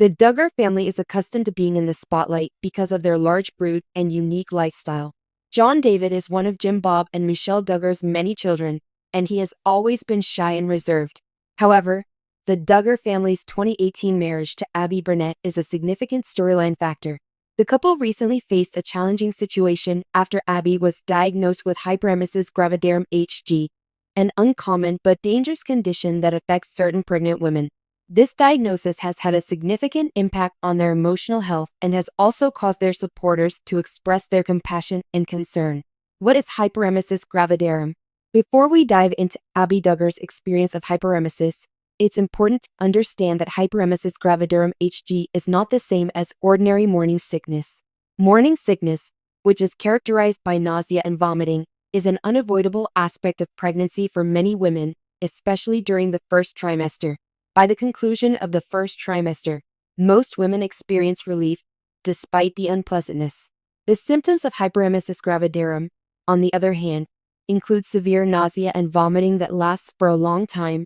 The Duggar family is accustomed to being in the spotlight because of their large brood and unique lifestyle. John David is one of Jim Bob and Michelle Duggar's many children, and he has always been shy and reserved. However, the Duggar family's 2018 marriage to Abbie Burnett is a significant storyline factor. The couple recently faced a challenging situation after Abbie was diagnosed with Hyperemesis gravidarum HG, an uncommon but dangerous condition that affects certain pregnant women. This diagnosis has had a significant impact on their emotional health and has also caused their supporters to express their compassion and concern. What is Hyperemesis gravidarum? Before we dive into Abbie Duggar's experience of hyperemesis, it's important to understand that Hyperemesis gravidarum HG is not the same as ordinary morning sickness. Morning sickness, which is characterized by nausea and vomiting, is an unavoidable aspect of pregnancy for many women, especially during the first trimester. By the conclusion of the first trimester, most women experience relief, despite the unpleasantness. The symptoms of Hyperemesis gravidarum, on the other hand, include severe nausea and vomiting that lasts for a long time,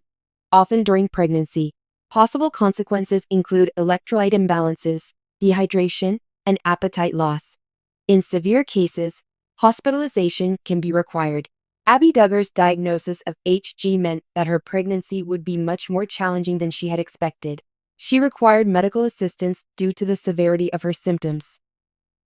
often during pregnancy. Possible consequences include electrolyte imbalances, dehydration, and appetite loss. In severe cases, hospitalization can be required. Abbie Duggar's diagnosis of HG meant that her pregnancy would be much more challenging than she had expected. She required medical assistance due to the severity of her symptoms.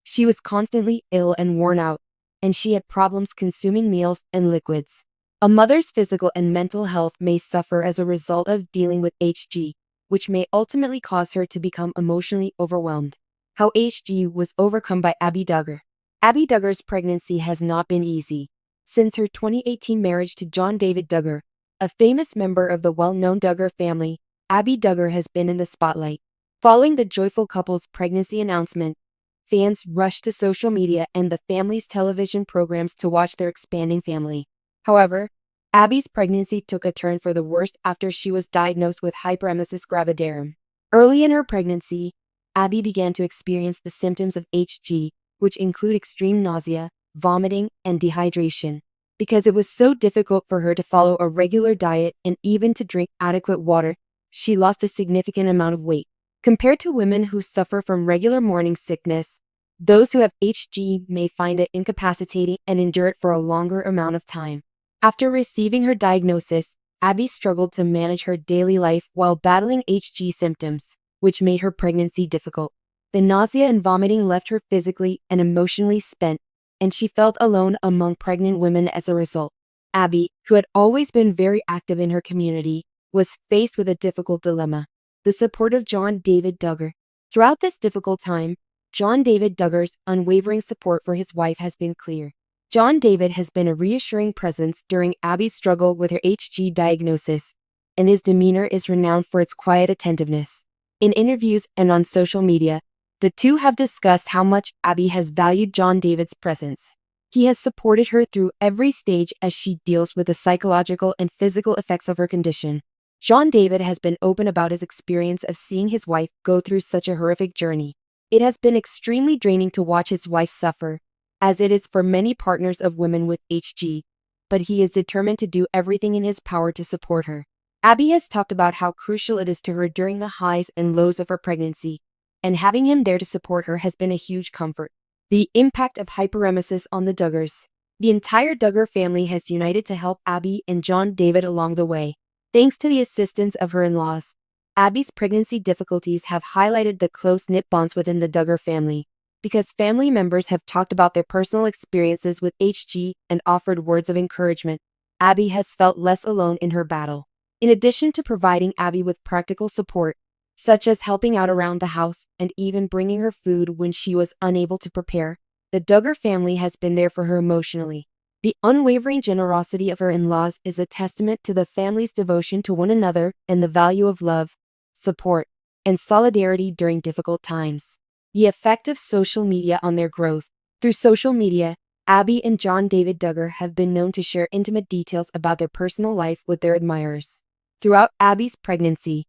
She was constantly ill and worn out, and she had problems consuming meals and liquids. A mother's physical and mental health may suffer as a result of dealing with HG, which may ultimately cause her to become emotionally overwhelmed. How HG was overcome by Abbie Duggar. Abbie Duggar's pregnancy has not been easy. Since her 2018 marriage to John David Duggar, a famous member of the well-known Duggar family, Abbie Duggar has been in the spotlight. Following the joyful couple's pregnancy announcement, fans rushed to social media and the family's television programs to watch their expanding family. However, Abbie's pregnancy took a turn for the worse after she was diagnosed with Hyperemesis gravidarum. Early in her pregnancy, Abbie began to experience the symptoms of HG, which include extreme nausea, vomiting, and dehydration. Because it was so difficult for her to follow a regular diet and even to drink adequate water, she lost a significant amount of weight. Compared to women who suffer from regular morning sickness, those who have HG may find it incapacitating and endure it for a longer amount of time. After receiving her diagnosis, Abbie struggled to manage her daily life while battling HG symptoms, which made her pregnancy difficult. The nausea and vomiting left her physically and emotionally spent, and she felt alone among pregnant women as a result. Abbie, who had always been very active in her community, was faced with a difficult dilemma: the support of John David Duggar. Throughout this difficult time, John David Duggar's unwavering support for his wife has been clear. John David has been a reassuring presence during Abbie's struggle with her HG diagnosis, and his demeanor is renowned for its quiet attentiveness. In interviews and on social media, the two have discussed how much Abbie has valued John David's presence. He has supported her through every stage as she deals with the psychological and physical effects of her condition. John David has been open about his experience of seeing his wife go through such a horrific journey. It has been extremely draining to watch his wife suffer, as it is for many partners of women with HG, but he is determined to do everything in his power to support her. Abbie has talked about how crucial it is to her during the highs and lows of her pregnancy, and having him there to support her has been a huge comfort. The impact of hyperemesis on the Duggars. The entire Duggar family has united to help Abbie and John David along the way. Thanks to the assistance of her in-laws, Abbie's pregnancy difficulties have highlighted the close-knit bonds within the Duggar family. Because family members have talked about their personal experiences with HG and offered words of encouragement, Abbie has felt less alone in her battle. In addition to providing Abbie with practical support, such as helping out around the house and even bringing her food when she was unable to prepare, the Duggar family has been there for her emotionally. The unwavering generosity of her in-laws is a testament to the family's devotion to one another and the value of love, support, and solidarity during difficult times. The effect of social media on their growth. Through social media, Abbie and John David Duggar have been known to share intimate details about their personal life with their admirers. Throughout Abbie's pregnancy,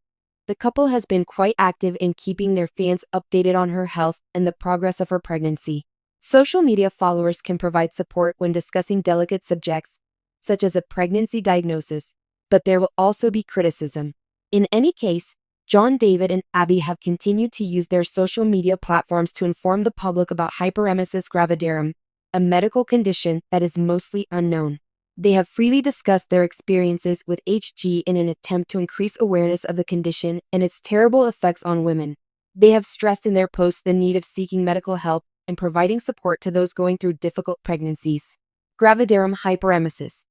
the couple has been quite active in keeping their fans updated on her health and the progress of her pregnancy. Social media followers can provide support when discussing delicate subjects, such as a pregnancy diagnosis, but there will also be criticism. In any case, John David and Abbie have continued to use their social media platforms to inform the public about hyperemesis gravidarum, a medical condition that is mostly unknown. They have freely discussed their experiences with HG in an attempt to increase awareness of the condition and its terrible effects on women. They have stressed in their posts the need of seeking medical help and providing support to those going through difficult pregnancies. Gravidarum hyperemesis,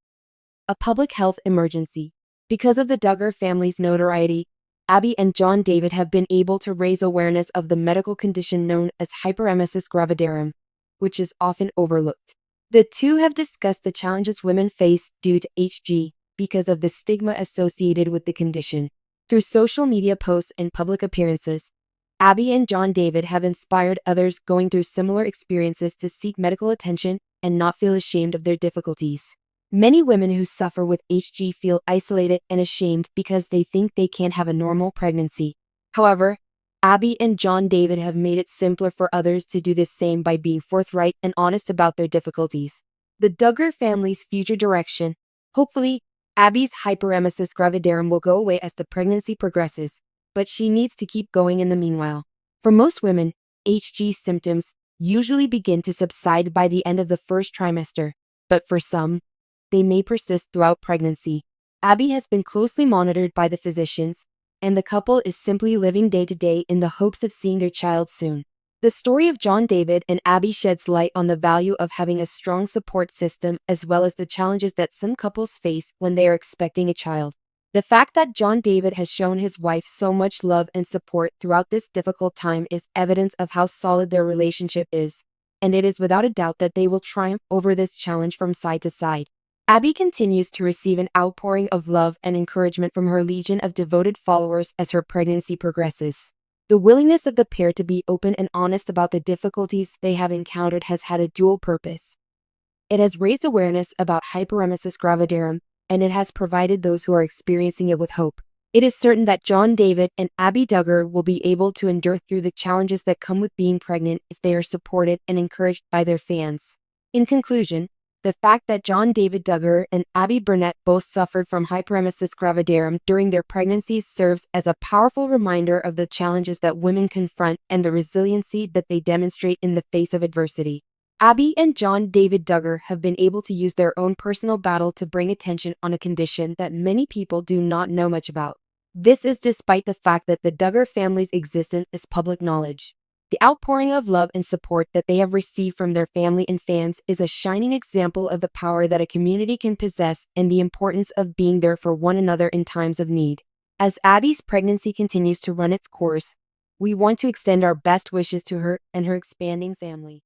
a public health emergency. Because of the Duggar family's notoriety, Abbie and John David have been able to raise awareness of the medical condition known as hyperemesis gravidarum, which is often overlooked. The two have discussed the challenges women face due to HG because of the stigma associated with the condition. Through social media posts and public appearances, Abbie and John David have inspired others going through similar experiences to seek medical attention and not feel ashamed of their difficulties. Many women who suffer with HG feel isolated and ashamed because they think they can't have a normal pregnancy. However, Abbie and John David have made it simpler for others to do the same by being forthright and honest about their difficulties. The Duggar family's future direction. Hopefully, Abbie's hyperemesis gravidarum will go away as the pregnancy progresses, but she needs to keep going in the meanwhile. For most women, HG symptoms usually begin to subside by the end of the first trimester, but for some, they may persist throughout pregnancy. Abbie has been closely monitored by the physicians, and the couple is simply living day to day in the hopes of seeing their child soon. The story of John David and Abbie sheds light on the value of having a strong support system as well as the challenges that some couples face when they are expecting a child. The fact that John David has shown his wife so much love and support throughout this difficult time is evidence of how solid their relationship is, and it is without a doubt that they will triumph over this challenge from side to side. Abbie continues to receive an outpouring of love and encouragement from her legion of devoted followers as her pregnancy progresses. The willingness of the pair to be open and honest about the difficulties they have encountered has had a dual purpose. It has raised awareness about hyperemesis gravidarum, and it has provided those who are experiencing it with hope. It is certain that John David and Abbie Duggar will be able to endure through the challenges that come with being pregnant if they are supported and encouraged by their fans. In conclusion, the fact that John David Duggar and Abbie Burnett both suffered from hyperemesis gravidarum during their pregnancies serves as a powerful reminder of the challenges that women confront and the resiliency that they demonstrate in the face of adversity. Abbie and John David Duggar have been able to use their own personal battle to bring attention on a condition that many people do not know much about. This is despite the fact that the Duggar family's existence is public knowledge. The outpouring of love and support that they have received from their family and fans is a shining example of the power that a community can possess and the importance of being there for one another in times of need. As Abbie's pregnancy continues to run its course, we want to extend our best wishes to her and her expanding family.